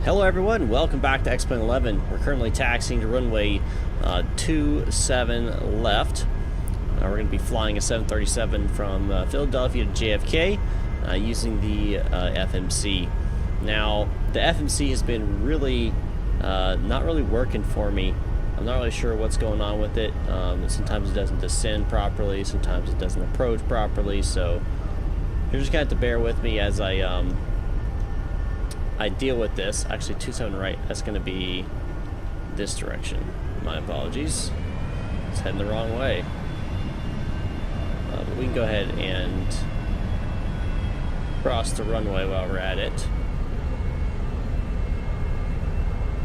Hello everyone, welcome back to X-Plane 11. We're currently taxiing to runway 27 left. We're going to be flying a 737 from Philadelphia to JFK using the FMC. Now, the FMC has been really not really working for me. I'm not really sure what's going on with it. Sometimes it doesn't descend properly, sometimes it doesn't approach properly, so you're just going to have to bear with me as I deal with this. Actually, 27 right, that's going to be this direction. My apologies. It's heading the wrong way. But we can go ahead and cross the runway while we're at it.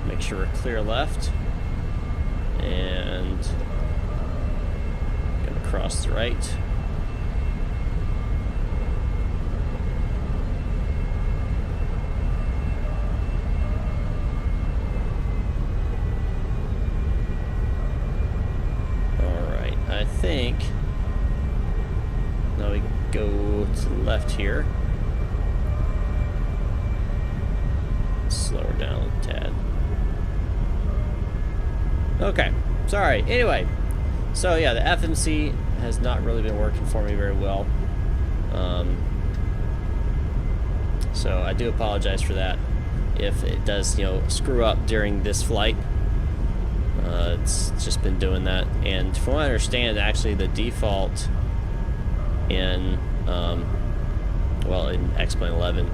Make sure we're clear left. And gonna cross the right. I think now we go to the left here. Slow her down a tad. Okay, sorry. Anyway, so yeah, the FMC has not really been working for me very well. So I do apologize for that. If it does, screw up during this flight. It's just been doing that, and from what I understand, actually the default in in X-Plane 11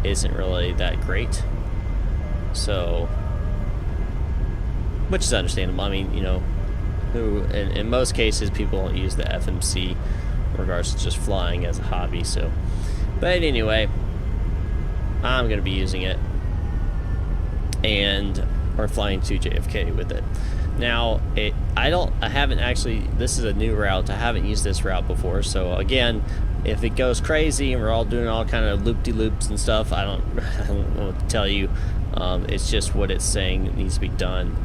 isn't really that great, so which is understandable. I mean, in most cases people don't use the FMC in regards to just flying as a hobby. So, but anyway, I'm going to be using it, and we're flying to JFK with it. Now, I haven't actually, this is a new route. I haven't used this route before, so again, if it goes crazy and we're all doing all kind of loop-de-loops and stuff, I don't know what to tell you. It's just what it's saying needs to be done.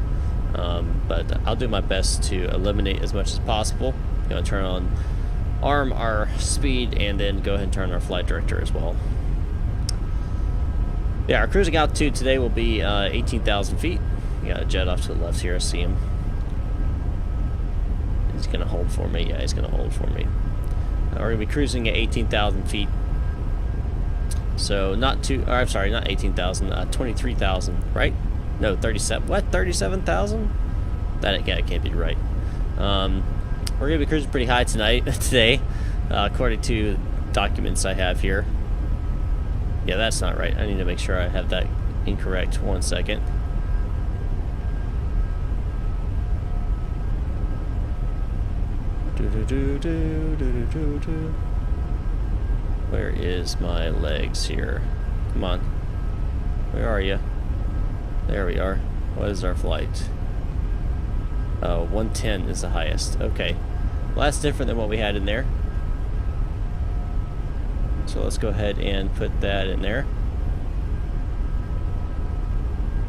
But I'll do my best to eliminate as much as possible. Turn on, arm our speed, and then go ahead and turn our flight director as well. Yeah, our cruising altitude today will be 18,000 feet. We got a jet off to the left here. I see him. He's going to hold for me. Yeah, he's going to hold for me. We're going to be cruising at 18,000 feet. So not 18,000, 23,000, right? No, 37. What? 37,000? That can't be right. We're going to be cruising pretty high today, according to documents I have here. Yeah, that's not right. I need to make sure I have that incorrect. 1 second. Where is my legs here? Come on. Where are you? There we are. What is our flight? Oh, 110 is the highest. Okay. Well, that's different than what we had in there. So let's go ahead and put that in there.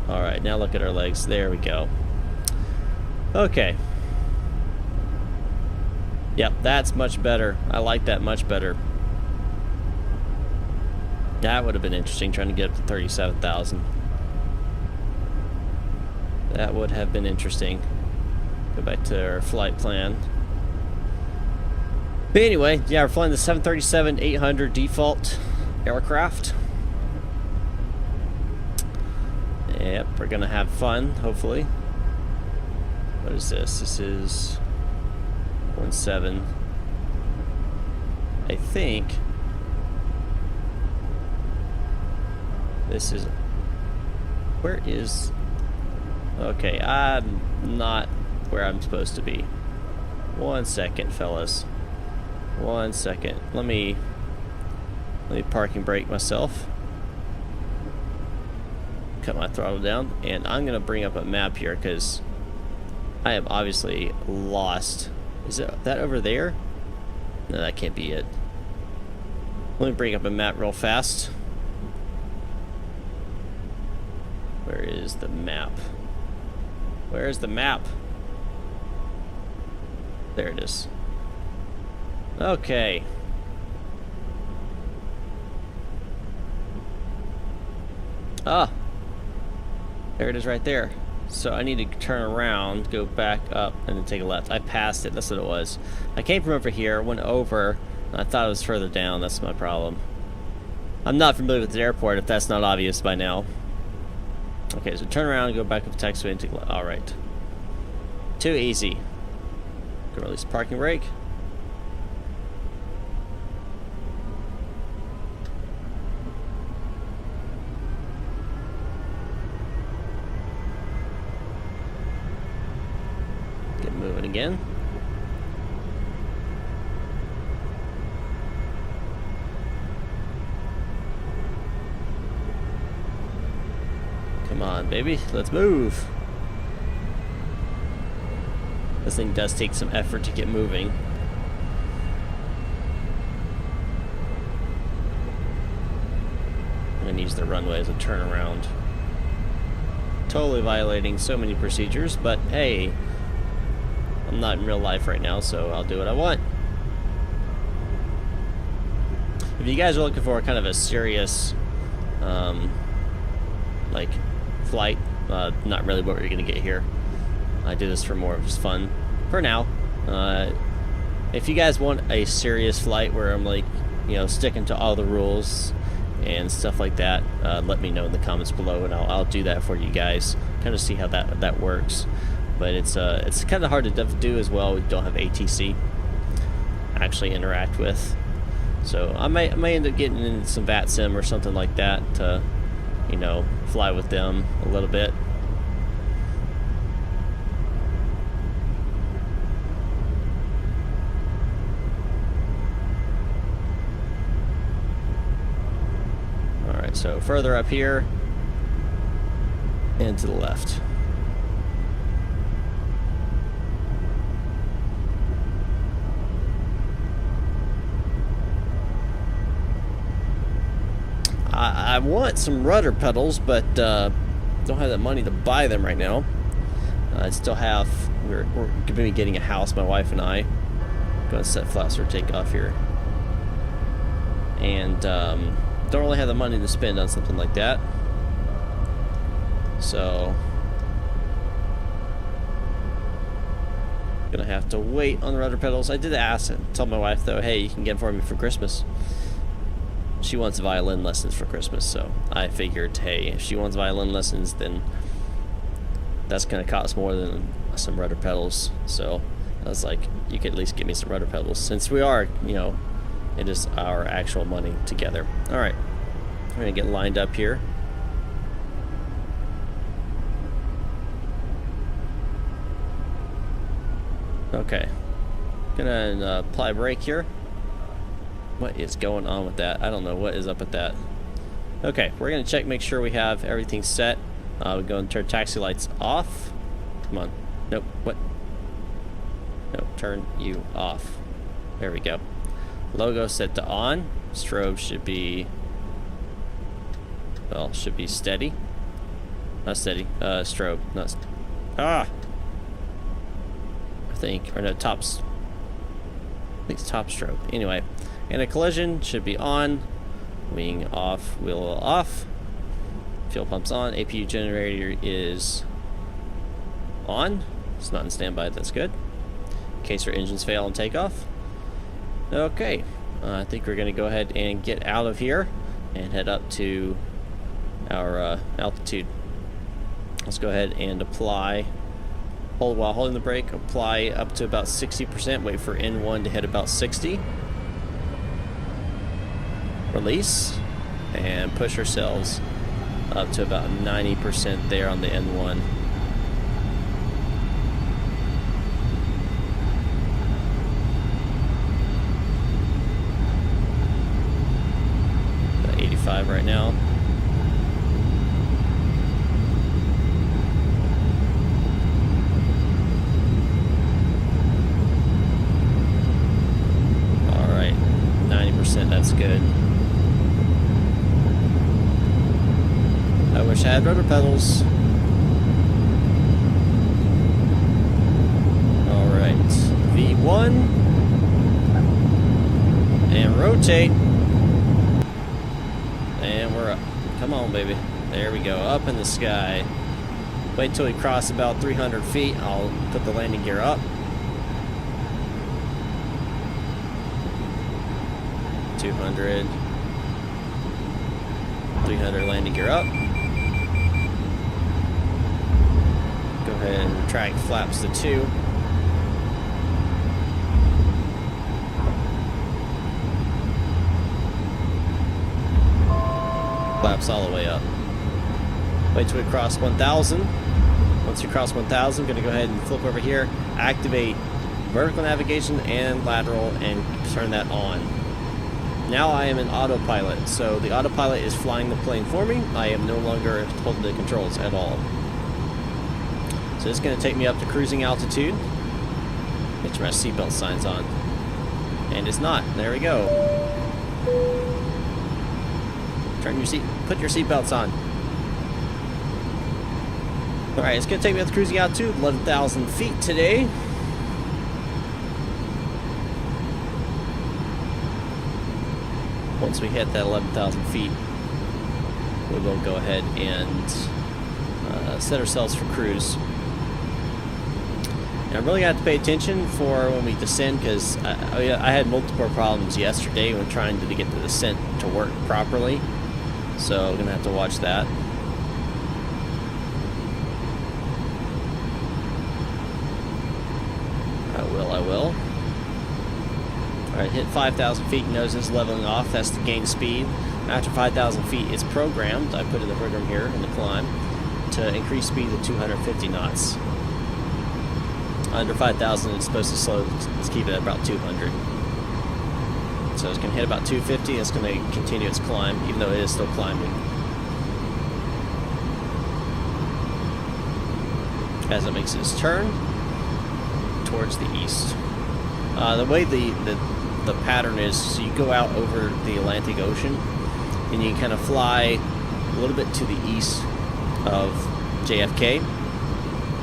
Alright, now look at our legs. There we go. Okay. Yep, that's much better. I like that much better. That would have been interesting, trying to get up to 37,000. That would have been interesting. Go back to our flight plan. But anyway, yeah, we're flying the 737-800 default aircraft. Yep, we're gonna have fun, hopefully. What is this? This is 17. I think this is, where is, okay, I'm not where I'm supposed to be. 1 second, fellas. 1 second. Let me parking brake myself. Cut my throttle down, and I'm gonna bring up a map here because I am obviously lost. Is it that over there? No, that can't be it. Let me bring up a map real fast. Where is the map? Where is the map? There it is. Okay. Ah. There it is right there. So I need to turn around, go back up, and then take a left. I passed it. That's what it was. I came from over here, went over, and I thought it was further down. That's my problem. I'm not familiar with the airport, if that's not obvious by now. Okay, so turn around, go back up the taxiway, and take a left. All right. Too easy. Go release parking brake. Get moving again. Come on, baby, let's move. This thing does take some effort to get moving. I'm gonna use the runway as a turnaround. Totally violating so many procedures, but hey, I'm not in real life right now, so I'll do what I want. If you guys are looking for kind of a serious, like, flight, not really what we're gonna get here. I do this for more of just fun for now. If you guys want a serious flight where I'm like, you know, sticking to all the rules and stuff like that, let me know in the comments below, and I'll do that for you guys. Kind of see how that works. But it's kind of hard to do as well. We don't have ATC actually interact with, so I may end up getting in some VAT sim or something like that to, you know, fly with them a little bit. Alright, so further up here and to the left. I want some rudder pedals, but don't have that money to buy them right now. I still have, we're going to be getting a house, my wife and I. Going to set flaps for takeoff here. And don't really have the money to spend on something like that. So gonna have to wait on the rudder pedals. I did ask and tell my wife though, hey, you can get them for me for Christmas. She wants violin lessons for Christmas, so I figured, hey, if she wants violin lessons, then that's gonna cost more than some rudder pedals. So I was like, you could at least get me some rudder pedals, since we are, you know, it is our actual money together. All right, we're gonna get lined up here. Okay, gonna apply brake here. What is going on with that? I don't know what is up with that. Okay, we're gonna check, make sure we have everything set. We're going to turn taxi lights off. Come on. Nope. What? No, turn you off. There we go. Logo set to on. Strobe should be, well, should be steady. Not steady. Strobe. Not. I think, or no, tops. I think it's top strobe. Anyway. And a collision should be on, wing off, wheel off, fuel pumps on, APU generator is on. It's not in standby, that's good. In case our engines fail on takeoff. Okay, I think we're gonna go ahead and get out of here and head up to our altitude. Let's go ahead and apply, hold while holding the brake, apply up to about 60%, wait for N1 to hit about 60. Release and push ourselves up to about 90% there on the N1. About 85 right now. All right, 90%, that's good. I wish I had rudder pedals. Alright, V1. And rotate. And we're up. Come on, baby. There we go, up in the sky. Wait till we cross about 300 feet. I'll put the landing gear up. 200. 300 landing gear up. Go ahead and retract flaps to 2. Flaps all the way up. Wait till we cross 1,000. Once you cross 1,000, I'm going to go ahead and flip over here, activate vertical navigation and lateral, and turn that on. Now I am in autopilot, so the autopilot is flying the plane for me. I am no longer holding the controls at all. So it's going to take me up to cruising altitude. Get your seatbelt signs on. And it's not. There we go. Put your seatbelts on. Alright, it's going to take me up to cruising altitude, 11,000 feet today. Once we hit that 11,000 feet, we will go ahead and set ourselves for cruise. And I really got to pay attention for when we descend, because I had multiple problems yesterday when trying to get the descent to work properly. So I'm going to have to watch that. I will. Alright, hit 5,000 feet, nose is leveling off. That's to gain speed. After 5,000 feet, it's programmed. I put in the program here in the climb to increase speed to 250 knots. Under 5,000, it's supposed to slow. Let's keep it at about 200. So it's going to hit about 250. It's going to continue its climb, even though it is still climbing. As it makes its turn towards the east. The way the pattern is, so you go out over the Atlantic Ocean, and you kind of fly a little bit to the east of JFK.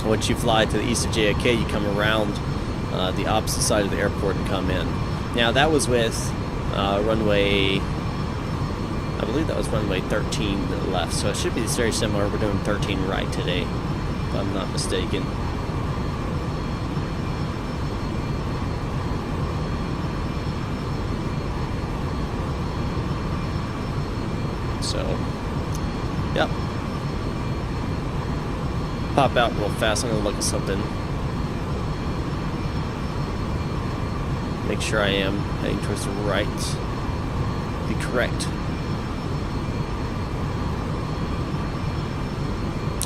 Once you fly to the east of JFK, you come around the opposite side of the airport and come in. Now that was with runway, I believe that was runway 13 left, so it should be very similar. We're doing 13 right today, if I'm not mistaken. So, yep. Pop out real fast. I'm going to look at something. Make sure I am heading towards the right. Be correct.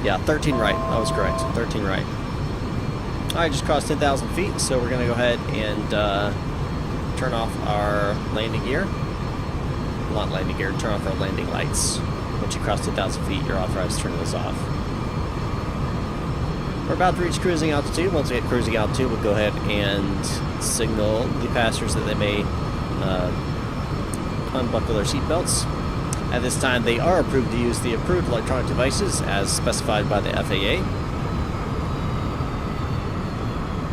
Yeah, 13 right. I was correct. 13 right. Alright, just crossed 10,000 feet, so we're going to go ahead and turn off our landing gear. Not landing gear, turn off our landing lights. Once you cross 2,000 feet, you're authorized to turn those off. We're about to reach cruising altitude. Once we hit cruising altitude, we'll go ahead and signal the passengers that they may unbuckle their seatbelts. At this time, they are approved to use the approved electronic devices as specified by the FAA.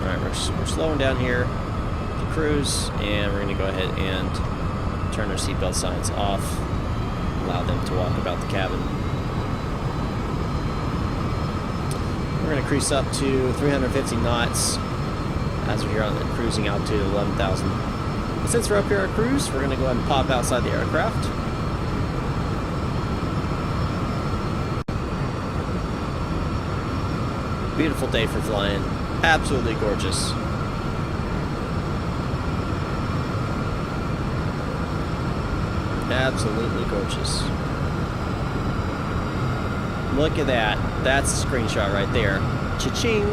Alright, we're slowing down here to cruise, and we're going to go ahead and turn our seatbelt signs off, allow them to walk about the cabin. We're going to cruise up to 350 knots as we're here on the cruising altitude of 11,000. And since we're up here on cruise, we're going to go ahead and pop outside the aircraft. Beautiful day for flying. Absolutely gorgeous. Absolutely gorgeous. Look at that. That's a screenshot right there. Cha-ching.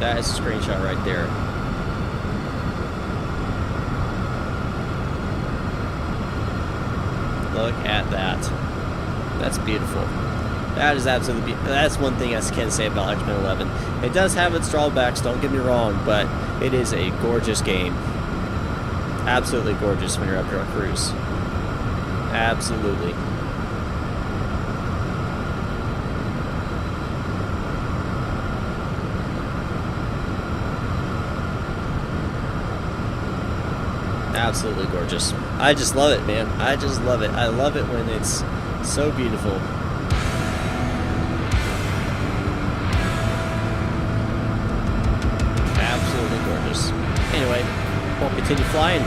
That is a screenshot right there. Look at that. That's beautiful. That is absolutely beautiful. That's one thing I can say about X-Men 11. It does have its drawbacks, don't get me wrong, but it is a gorgeous game. Absolutely gorgeous when you're up here on cruise. Absolutely. Absolutely gorgeous. I just love it, man. I just love it. I love it when it's so beautiful. continue flying.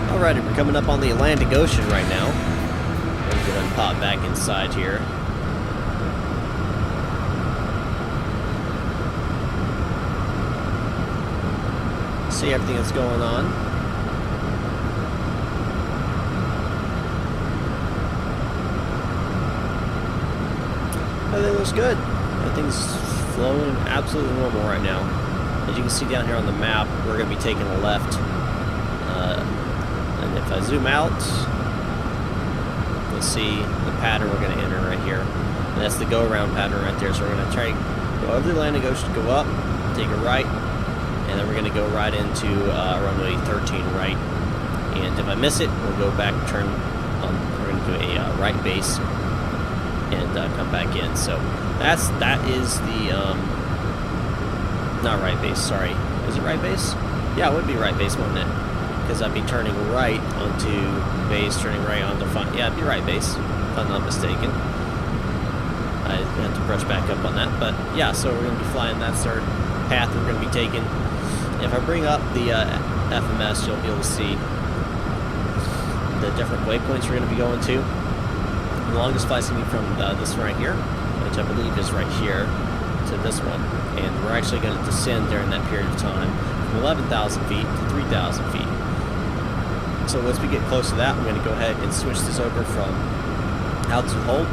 Alrighty, we're coming up on the Atlantic Ocean right now. Let me go ahead and pop back inside here. See everything that's going on. Everything looks good. Everything's flowing absolutely normal right now. As you can see down here on the map, we're going to be taking a left. And if I zoom out, you'll see the pattern we're going to enter right here. And that's the go-around pattern right there. So we're going to try to go over the Atlantic Ocean, go up, take a right, and then we're going to go right into runway 13 right. And if I miss it, we'll go back, turn on, we're going to do a right base and come back in. So that is the not right base, sorry. Is it right base? Yeah, it would be right base, wouldn't it? Because I'd be turning right onto base, turning right onto yeah, it'd be right base, if I'm not mistaken. I have to brush back up on that, but yeah, so we're going to be flying, that's our path we're going to be taking. If I bring up the FMS, you'll be able to see the different waypoints we're going to be going to. The longest flight's going to be from this one right here, which I believe is right here, to this one. And we're actually going to descend during that period of time from 11,000 feet to 3,000 feet. So once we get close to that, I'm going to go ahead and switch this over from altitude hold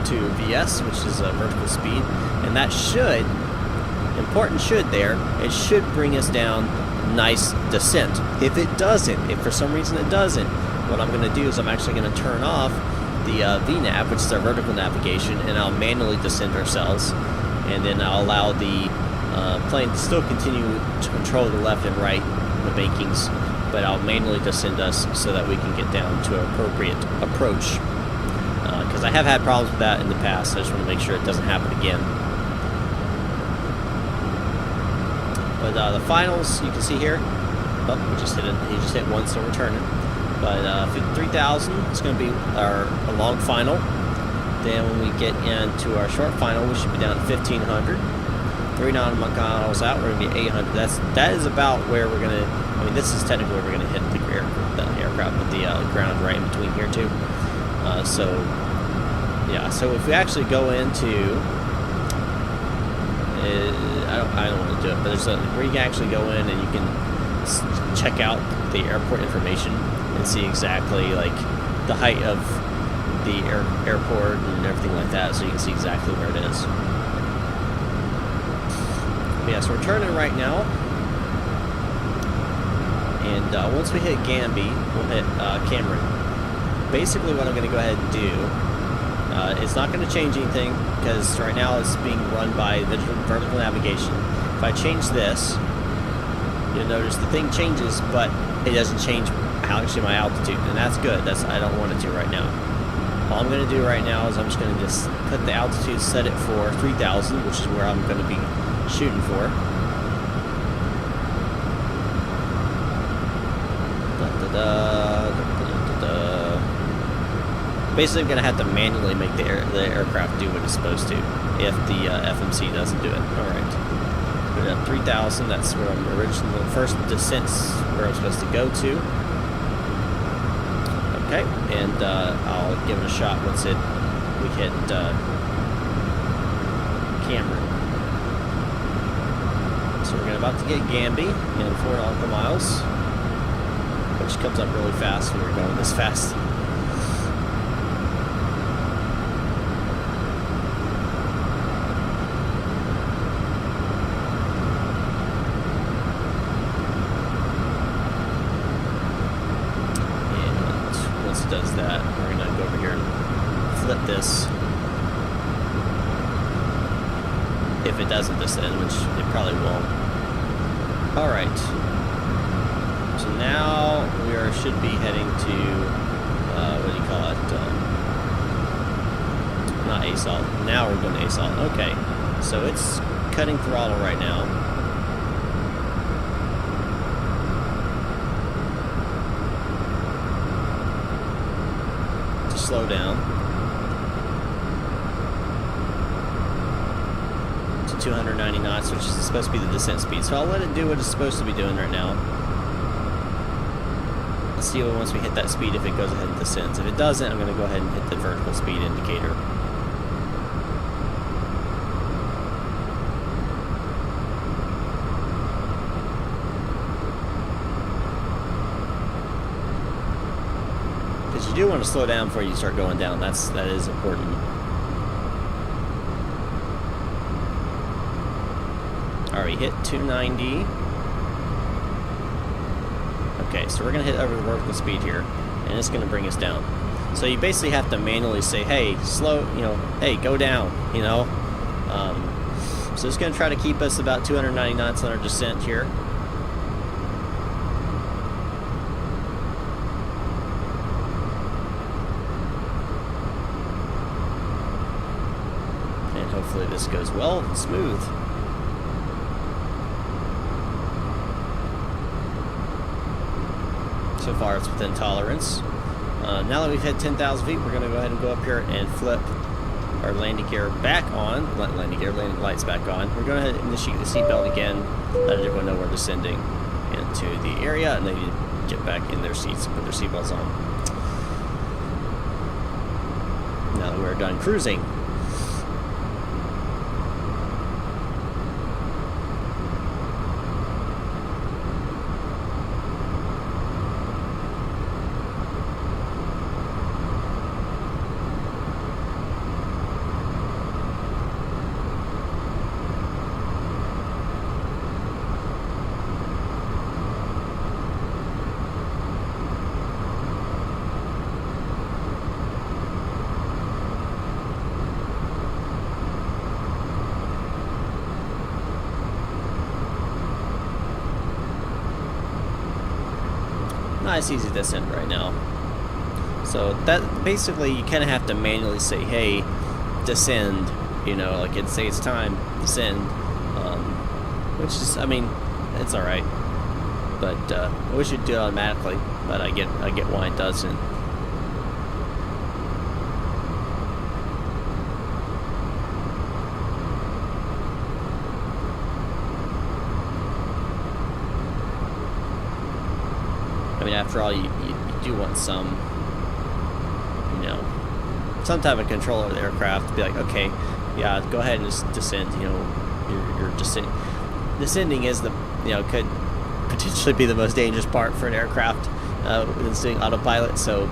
to VS, which is a vertical speed. And that should, important should there, it should bring us down nice descent. If it doesn't, if for some reason it doesn't, what I'm going to do is I'm actually going to turn off the VNAV, which is our vertical navigation, and I'll manually descend ourselves. And then I'll allow the plane to still continue to control the left and right, the bankings, but I'll manually descend us so that we can get down to an appropriate approach. Because I have had problems with that in the past, so I just want to make sure it doesn't happen again. But the finals, you can see here, oh, we just hit it. He just hit one, so we're turning. But 3,000 is going to be our long final. Then when we get into our short final, we should be down to 1,500. 3 nautical miles out, we're going to be 800. That is about where we're going to. I mean, this is technically where we're going to hit the aircraft with the ground right in between here too. So yeah. So if we actually go into, I don't want to do it, but there's where you can actually go in and you can check out the airport information and see exactly like the height of the airport and everything like that, so you can see exactly where it is. But yeah, so we're turning right now, and once we hit Gambie, we'll hit Cameron. Basically, what I'm going to go ahead and do, it's not going to change anything because right now it's being run by vertical navigation. If I change this, you'll notice the thing changes, but it doesn't change actually my altitude, and that's good. I don't want it to right now. All I'm going to do right now is I'm just going to just put the altitude, set it for 3,000, which is where I'm going to be shooting for. Basically, I'm going to have to manually make the aircraft do what it's supposed to if the FMC doesn't do it. Alright. Put it at 3,000. That's where I'm originally, the first descent's where I'm supposed to go to. Okay, and I'll give it a shot once we hit Cameron. So we're about to get Gamby in 4 nautical miles, which comes up really fast when you're going this fast. Does that, we're going to go over here and flip this if it doesn't descend, which it probably won't. Alright, so now we should be heading to what do you call it, not ASAL, now we're going to ASAL. Okay, so it's cutting throttle right now. Slow down to 290 knots, which is supposed to be the descent speed. So I'll let it do what it's supposed to be doing right now. Let's see once we hit that speed if it goes ahead and descends. If it doesn't, I'm going to go ahead and hit the vertical speed indicator. You do want to slow down before you start going down. That is important. Alright, we hit 290. Okay, so we're going to hit over the vertical speed here, and it's going to bring us down. So you basically have to manually say, hey, slow, hey, go down, So it's going to try to keep us about 290 knots on our descent here. Hopefully this goes well and smooth. So far it's within tolerance. Now that we've hit 10,000 feet, we're going to go ahead and go up here and flip our landing gear back on. Landing lights back on. We're going to initiate the seatbelt again. Let everyone know we're descending into the area, and they need to get back in their seats and put their seatbelts on. Now that we're done cruising. Nice easy descent right now. So that basically you kind of have to manually say, hey, descend, like it'd say it's time, descend, which is, I mean, it's all right, but I wish it'd do it automatically, but I get why it doesn't. I mean, after all, you do want some, some type of control over the aircraft to be like, okay, yeah, go ahead and just descend. You're descending is could potentially be the most dangerous part for an aircraft with doing autopilot. So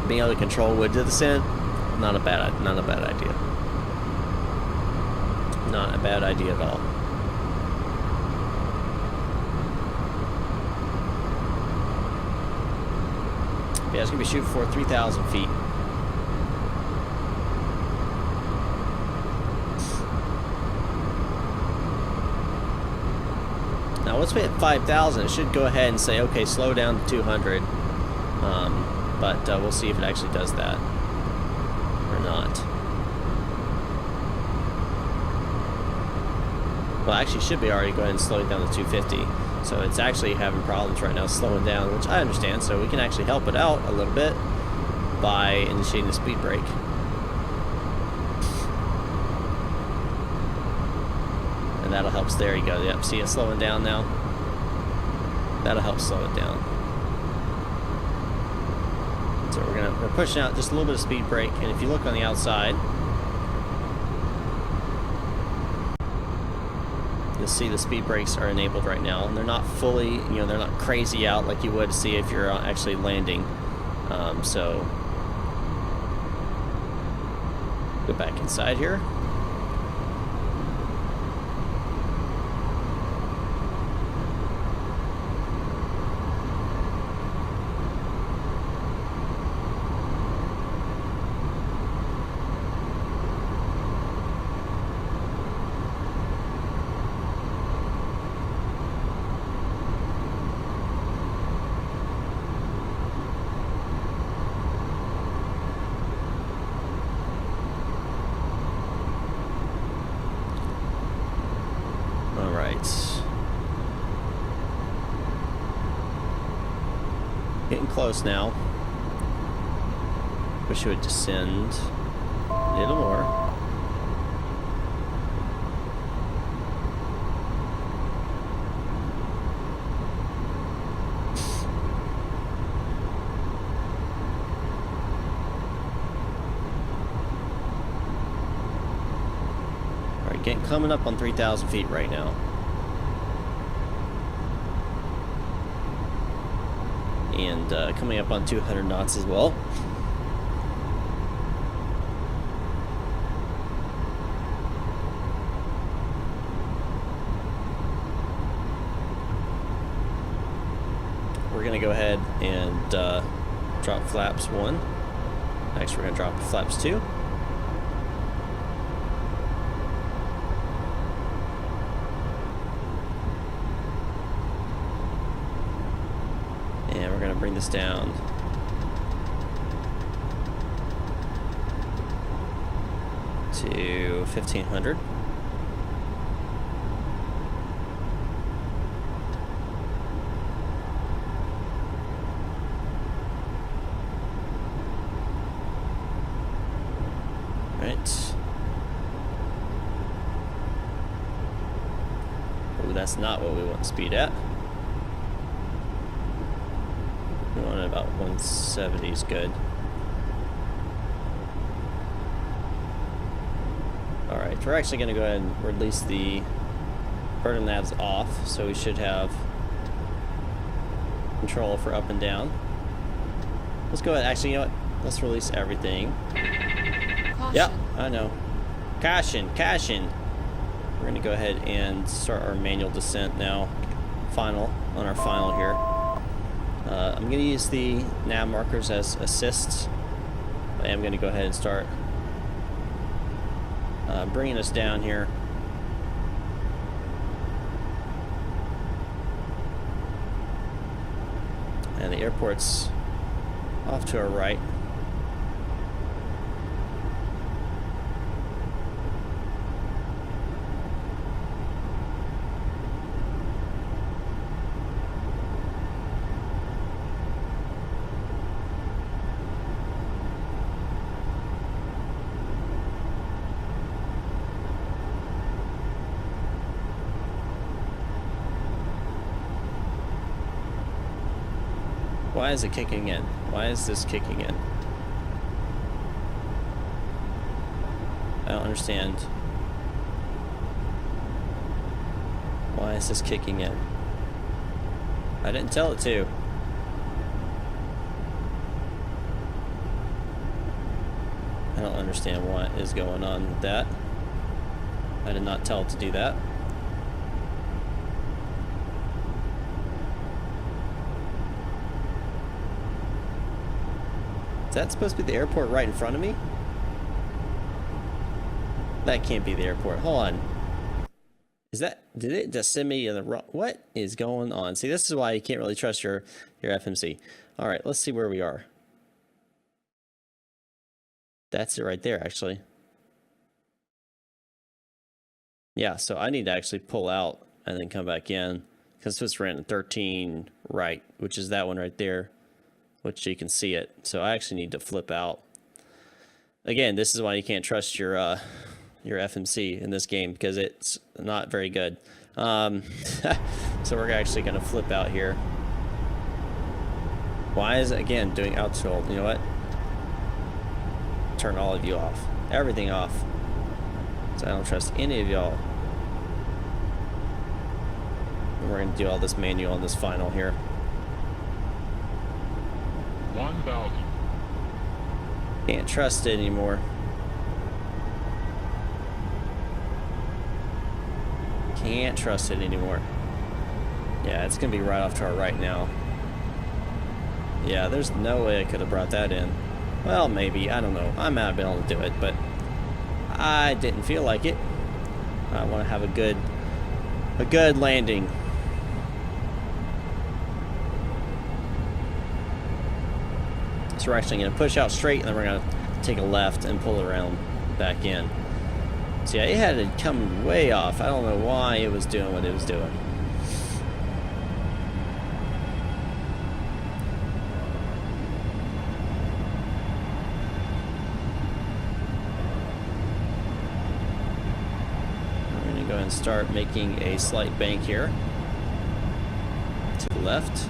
being able to control when to descend, not a bad idea. Not a bad idea at all. Yeah, it's going to be shooting for 3,000 feet. Now, once we hit 5,000, it should go ahead and say, okay, slow down to 200. But we'll see if it actually does that or not. Well, actually, it should be already going and slowing down to 250. So it's actually having problems right now slowing down, which I understand. So we can actually help it out a little bit by initiating the speed brake. And that'll help. There you go. Yep, see it slowing down now? That'll help slow it down. So we're pushing out just a little bit of speed brake, and if you look on the outside, you'll see the speed brakes are enabled right now, and they're not fully, they're not crazy out like you would see if you're actually landing. So go back inside here. Getting close now. Wish it would descend a little more. Alright, coming up on 3,000 feet right now. And coming up on 200 knots as well. We're going to go ahead and drop flaps 1. Next we're going to drop flaps 2. And we're going to bring this down to 1,500. Right. Oh, that's not what we want to speed at. We want about 170 is good. Alright, we're actually going to go ahead and release the burden navs off, so we should have control for up and down. Let's go ahead, actually, you know what? Let's release everything. Caution. Yep, I know. Caution, caution. We're going to go ahead and start our manual descent now. On our final here. I'm going to use the nav markers as assists. I am going to go ahead and start bringing us down here. And the airport's off to our right. Why is it kicking in? Why is this kicking in? I don't understand. Why is this kicking in? I didn't tell it to. I don't understand what is going on with that. I did not tell it to do that. Is that supposed to be the airport right in front of me? That can't be the airport. Hold on. Did it just send me in the wrong? What is going on? See, this is why you can't really trust your FMC. All right, let's see where we are. That's it right there, actually. Yeah, so I need to actually pull out and then come back in because it's ran at 13 right, which is that one right there, which you can see it. So I actually need to flip out. Again, this is why you can't trust your FMC in this game because it's not very good. So we're actually going to flip out here. Why is it, again, doing outsold? You know what? Turn all of you off. Everything off. So I don't trust any of y'all. We're going to do all this manual on this final here. 1,000. Can't trust it anymore. Can't trust it anymore. Yeah, it's going to be right off to our right now. Yeah, there's no way I could have brought that in. Well, maybe. I don't know. I might have been able to do it, but I didn't feel like it. I want to have a good landing. So we're actually going to push out straight, and then we're going to take a left and pull around back in. So yeah, it had it come way off. I don't know why it was doing what it was doing. We're going to go ahead and start making a slight bank here to the left.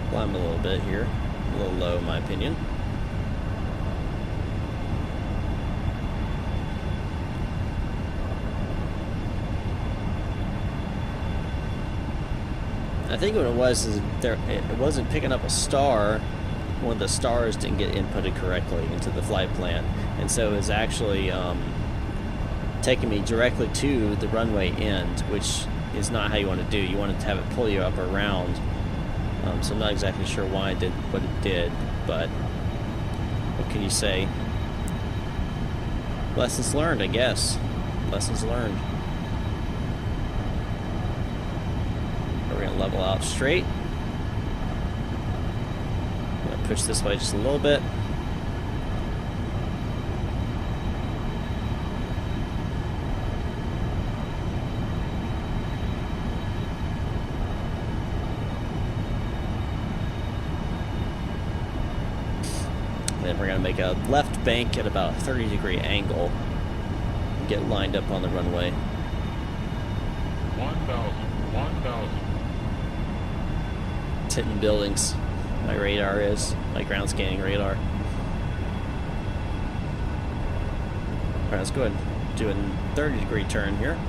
Climb a little bit here, a little low in my opinion. I think what it was is it wasn't picking up a star. One of the stars didn't get inputted correctly into the flight plan, and so it was actually taking me directly to the runway end, which is not how you want to do. You want to have it pull you up around. So I'm not exactly sure why it did what it did, but what can you say? Lessons learned, I guess. Lessons learned. We're going to level out straight. I'm going to push this way just a little bit. Then we're going to make a left bank at about a 30-degree angle. Get lined up on the runway. 1,000. It's hitting buildings. My radar is. My ground scanning radar. Alright, let's go ahead and do a 30-degree turn here.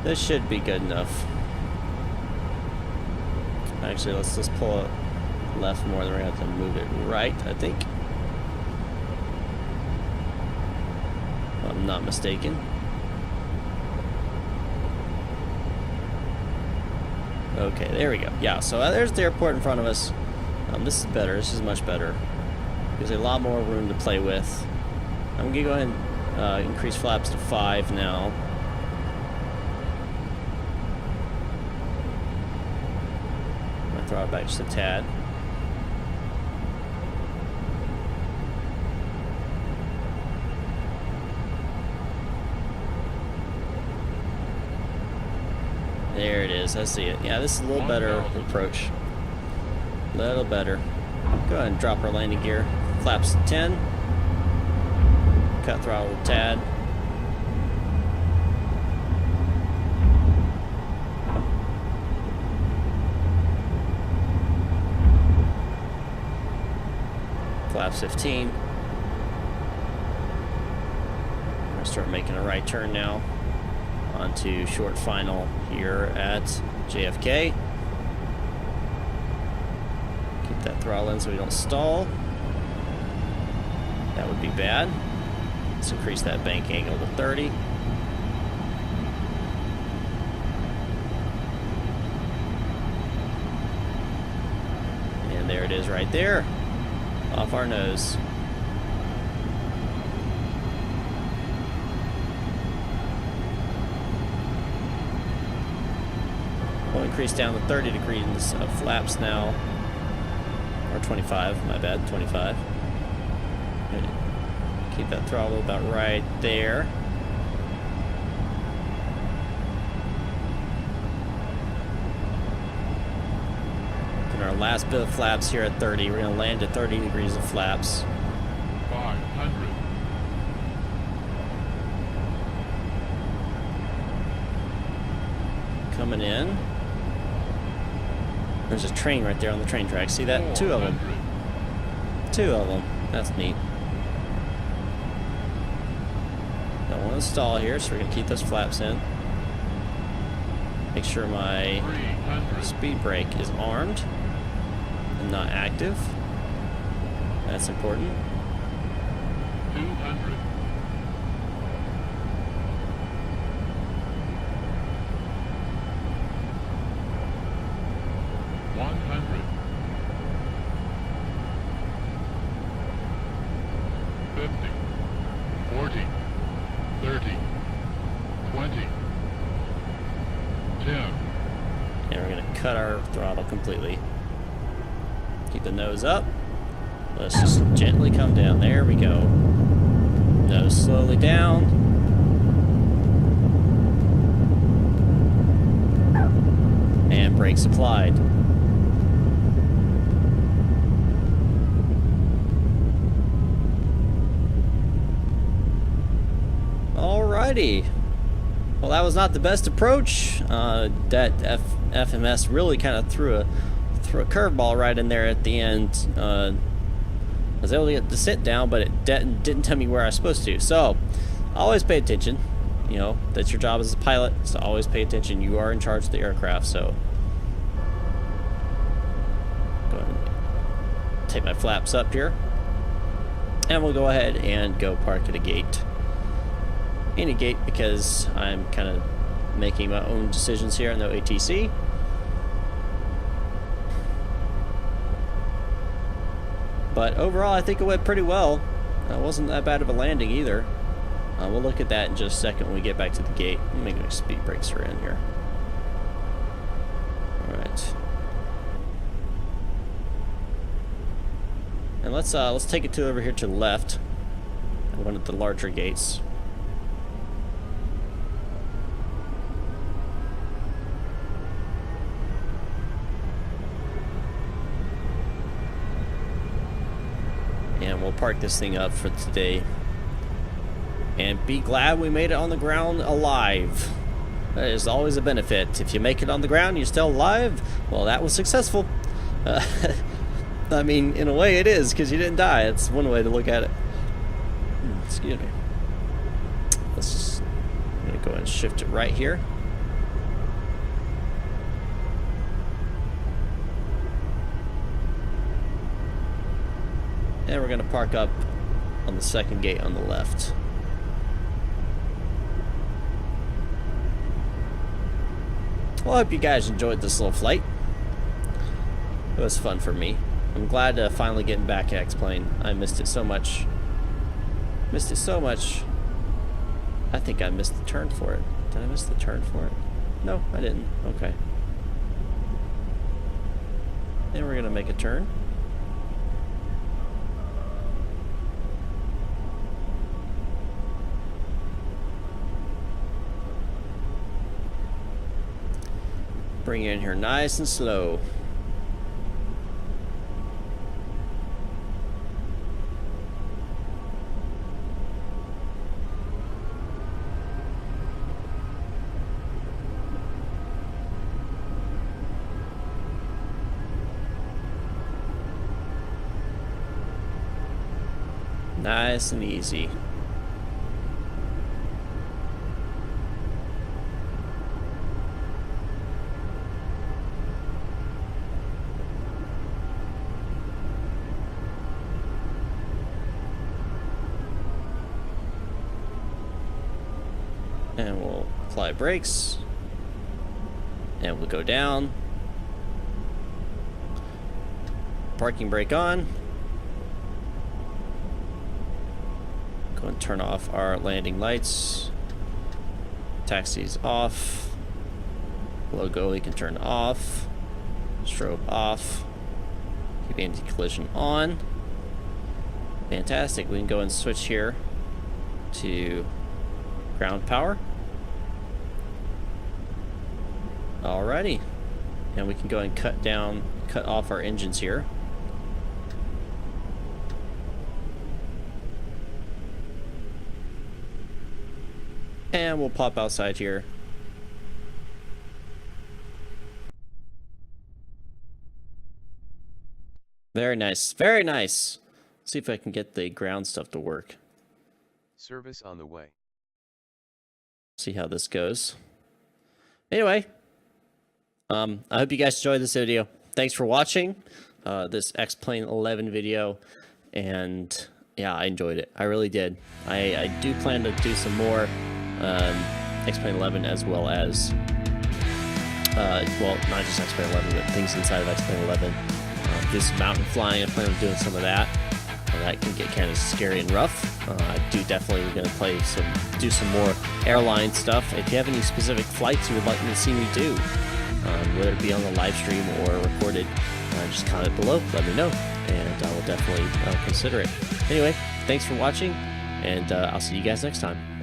This should be good enough. Actually, let's just pull it left more, then we're going to have to move it right, I think. If I'm not mistaken. Okay, there we go. Yeah, so there's the airport in front of us. This is better. This is much better. There's a lot more room to play with. I'm going to go ahead and increase flaps to 5 now. Throw it back just a tad. There it is. I see it. Yeah, this is a little better approach. A little better. Go ahead and drop our landing gear. Flaps to 10. Cut throttle a tad. Flaps 15. We're going to start making a right turn now onto short final here at JFK. that throttle in so we don't stall. That would be bad. Let's increase that bank angle to 30. And there it is right there, off our nose. We'll increase down to 30 degrees of flaps now, or 25, my bad, 25. Keep that throttle about right there. And our last bit of flaps here at 30. We're going to land at 30 degrees of flaps. 500. Coming in. There's a train right there on the train track. See that? 2 of them. 2 of them. That's neat. Don't want to stall here, so we're going to keep those flaps in. Make sure my speed brake is armed and not active. That's important. 200. 100. 50. 40. 30. 20. 10. And we're going to cut our throttle completely. Keep the nose up. Let's just gently come down. There we go. Nose slowly down. And brakes applied. Alrighty. Well, that was not the best approach. That FMS really kind of threw a curveball right in there at the end. I was able to get the sit down, but it didn't tell me where I was supposed to. So, always pay attention. You know, that's your job as a pilot, so always pay attention. You are in charge of the aircraft, so. Go ahead and take my flaps up here. And we'll go ahead and go park at a gate. Any gate, because I'm kind of making my own decisions here, no ATC. But overall, I think it went pretty well. It wasn't that bad of a landing either. We'll look at that in just a second when we get back to the gate. Let me make my speed brakes are in here. Alright. And let's take it to over here to the left. One of the larger gates. And we'll park this thing up for today. And be glad we made it on the ground alive. That is always a benefit. If you make it on the ground and you're still alive, well, that was successful. I mean, in a way it is, because you didn't die. It's one way to look at it. Excuse me. Let's just, I'm going to go ahead and shift it right here. And we're going to park up on the second gate on the left. Well, I hope you guys enjoyed this little flight. It was fun for me. I'm glad to finally getting back at X-Plane. I missed it so much. Missed it so much. I think I missed the turn for it. Did I miss the turn for it? No, I didn't. Okay. And we're going to make a turn. Bring it in here nice and slow. Nice and easy. And we'll apply brakes. And we'll go down. Parking brake on. Go and turn off our landing lights. Taxis off. Logo we can turn off. Strobe off. Keep anti-collision on. Fantastic. We can go and switch here to ground power. Alrighty. And we can go and cut off our engines here. And we'll pop outside here. Very nice. Very nice. Let's see if I can get the ground stuff to work. Service on the way. See how this goes. Anyway, I hope you guys enjoyed this video. Thanks for watching this X-Plane 11 video. And yeah, I enjoyed it. I really did. I do plan to do some more X-Plane 11 as well as, well, not just X-Plane 11, but things inside of X-Plane 11. Do some mountain flying. I plan on doing some of that. That can get kind of scary and rough. I do definitely going to do some more airline stuff. If you have any specific flights you would like me to see me do, whether it be on the live stream or recorded, just comment below, let me know, and I will definitely consider it. Anyway, thanks for watching, and I'll see you guys next time.